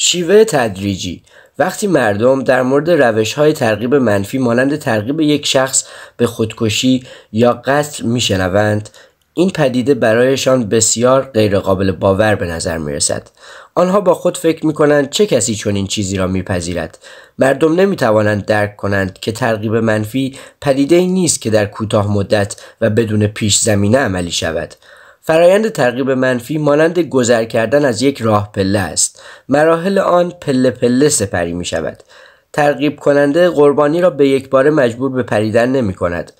شیوه تدریجی: وقتی مردم در مورد روش‌های ترغیب منفی مانند ترغیب یک شخص به خودکشی یا قتل میشنوند، این پدیده برایشان بسیار غیرقابل باور به نظر میرسد. آنها با خود فکر میکنند چه کسی چنین چیزی را میپذیرد؟ مردم نمیتوانند درک کنند که ترغیب منفی پدیده‌ای نیست که در کوتاه مدت و بدون پیش زمینه عملی شود. فرایند ترغیب منفی مانند گذر کردن از یک راه پله است. مراحل آن پله پله سپری می شود. ترغیب کننده قربانی را به یک باره مجبور به پریدن نمی کند.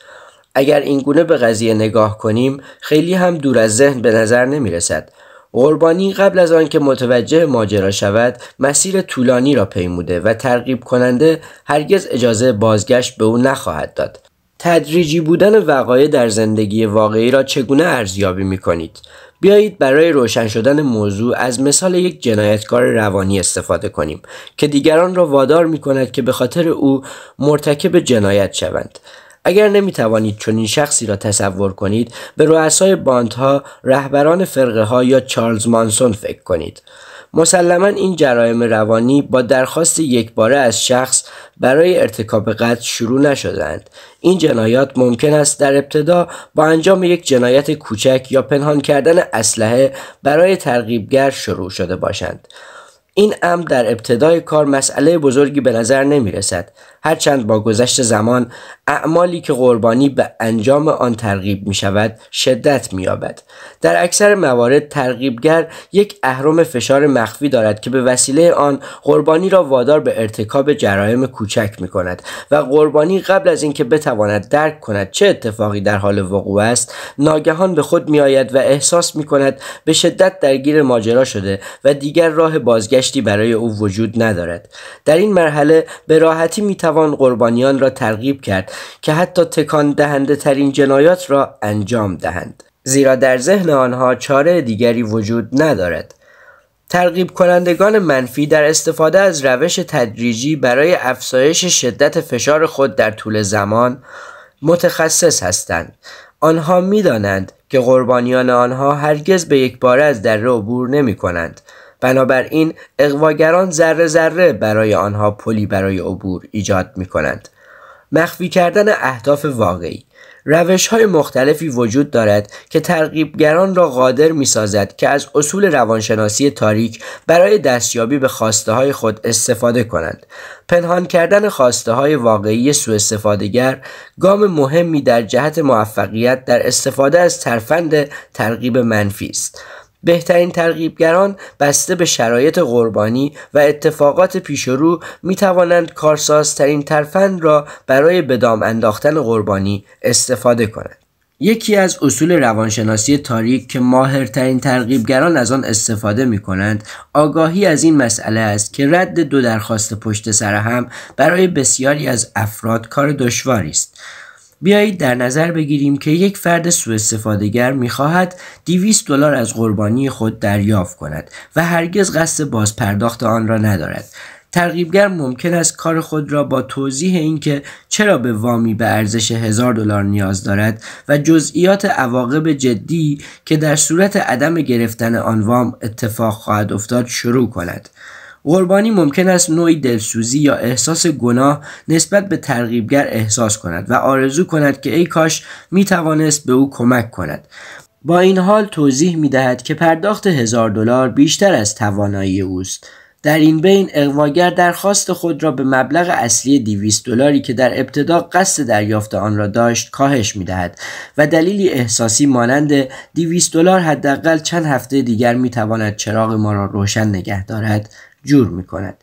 اگر این گونه به قضیه نگاه کنیم، خیلی هم دور از ذهن به نظر نمی رسد. قربانی قبل از آن که متوجه ماجرا شود، مسیر طولانی را پیموده و ترغیب کننده هرگز اجازه بازگشت به او نخواهد داد. تدریجی بودن وقایع در زندگی واقعی را چگونه ارزیابی می‌کنید؟ بیایید برای روشن شدن موضوع از مثال یک جنایتکار روانی استفاده کنیم که دیگران را وادار می‌کند که به خاطر او مرتکب جنایت شوند. اگر نمی‌توانید چنین شخصی را تصور کنید، به رؤسای باندها، رهبران فرقه‌ها یا چارلز مانسون فکر کنید. مسلماً این جرایم روانی با درخواست یکباره از شخص برای ارتکاب قتل شروع نشدند. این جنایات ممکن است در ابتدا با انجام یک جنایت کوچک یا پنهان کردن اسلحه برای ترغیبگر شروع شده باشند. این امر در ابتدای کار مسئله بزرگی به نظر نمی رسد، هرچند با گذشت زمان اعمالی که قربانی به انجام آن ترغیب می شود شدت می یابد. در اکثر موارد ترغیبگر یک اهرم فشار مخفی دارد که به وسیله آن قربانی را وادار به ارتکاب جرایم کوچک می کند و قربانی قبل از اینکه بتواند درک کند چه اتفاقی در حال وقوع است، ناگهان به خود می آید و احساس می کند به شدت درگیر ماجرا شده و دیگر راه بازگشتی برای او وجود ندارد. در این مرحله به راحتی می توان قربانیان را ترغیب کرد که حتی تکان دهنده ترین جنایات را انجام دهند، زیرا در ذهن آنها چاره دیگری وجود ندارد. ترغیب کنندگان منفی در استفاده از روش تدریجی برای افزایش شدت فشار خود در طول زمان متخصص هستند. آنها می‌دانند که قربانیان آنها هرگز به یک باره از دره عبور نمی کنند. بنابراین اغواگران ذره ذره برای آنها پلی برای عبور ایجاد می کنند. مخفی کردن اهداف واقعی: روش‌های مختلفی وجود دارد که ترغیبگران را قادر می‌سازد که از اصول روانشناسی تاریک برای دستیابی به خواسته‌های خود استفاده کنند. پنهان کردن خواسته‌های واقعی سوءاستفاده‌گر گام مهمی در جهت موفقیت در استفاده از ترفند ترغیب منفی است. بهترین ترغیبگران بسته به شرایط قربانی و اتفاقات پیشرو می توانند کارسازترین ترفند را برای به دام انداختن قربانی استفاده کنند. یکی از اصول روانشناسی تاریک که ماهرترین ترغیبگران از آن استفاده می کنند، آگاهی از این مسئله است که رد دو درخواست پشت سر هم برای بسیاری از افراد کار دشواری است. بیایید در نظر بگیریم که یک فرد سوءاستفاده‌گر می‌خواهد $200 از قربانی خود دریافت کند و هرگز قصد بازپرداخت آن را ندارد. ترغیبگر ممکن است کار خود را با توضیح اینکه چرا به وامی به ارزش $1000 نیاز دارد و جزئیات عواقب جدی که در صورت عدم گرفتن آن وام اتفاق خواهد افتاد شروع کند. قربانی ممکن است نوعی دلسوزی یا احساس گناه نسبت به ترغیبگر احساس کند و آرزو کند که ای کاش می توانست به او کمک کند. با این حال توضیح می دهد که پرداخت $1000 بیشتر از توانایی اوست. در این بین اغواگر درخواست خود را به مبلغ اصلی $200 که در ابتدا قصد دریافت آن را داشت کاهش می دهد و دلیلی احساسی مانند $200 حداقل چند هفته دیگر می تواند چراغ ما را روشن نگه دارد جور می کند.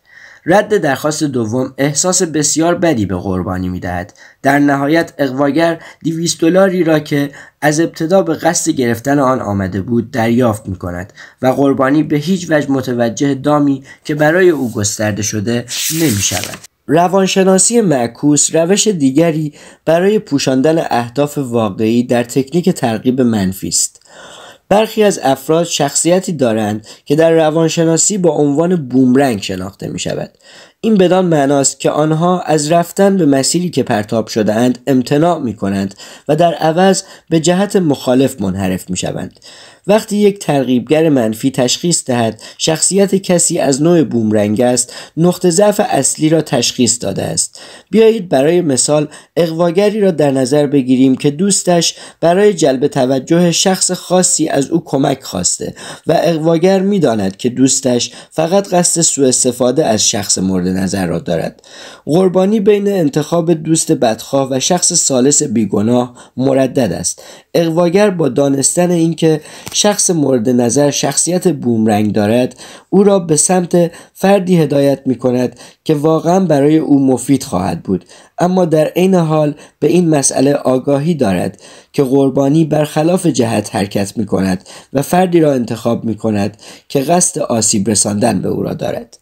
رد درخواست دوم احساس بسیار بدی به قربانی می دهد. در نهایت اغواگر $200 را که از ابتدا به قصد گرفتن آن آمده بود دریافت می کند و قربانی به هیچ وجه متوجه دامی که برای او گسترده شده نمی شود. روانشناسی معکوس روش دیگری برای پوشاندن اهداف واقعی در تکنیک ترغیب منفی است. برخی از افراد شخصیتی دارند که در روانشناسی با عنوان بومرنگ شناخته می شود. این بدان معناست که آنها از رفتن به مسیری که پرتاب شده اند امتناع می کنند و در عوض به جهت مخالف منحرف می شوند. وقتی یک ترغیبگر منفی تشخیص دهد شخصیت کسی از نوع بومرنگ است، نقطه ضعف اصلی را تشخیص داده است. بیایید برای مثال اغواگری را در نظر بگیریم که دوستش برای جلب توجه شخص خاصی از او کمک خواسته و اغواگر می‌داند که دوستش فقط قصد سوء استفاده از شخص مورد نظر را دارد. قربانی بین انتخاب دوست بدخواه و شخص ثالث بیگناه مردد است. اغواگر با دانستن اینکه شخص مورد نظر شخصیت بومرنگ دارد، او را به سمت فردی هدایت می کند که واقعا برای او مفید خواهد بود، اما در عین حال به این مسئله آگاهی دارد که قربانی برخلاف جهت حرکت می کند و فردی را انتخاب می کند که قصد آسیب رساندن به او را دارد.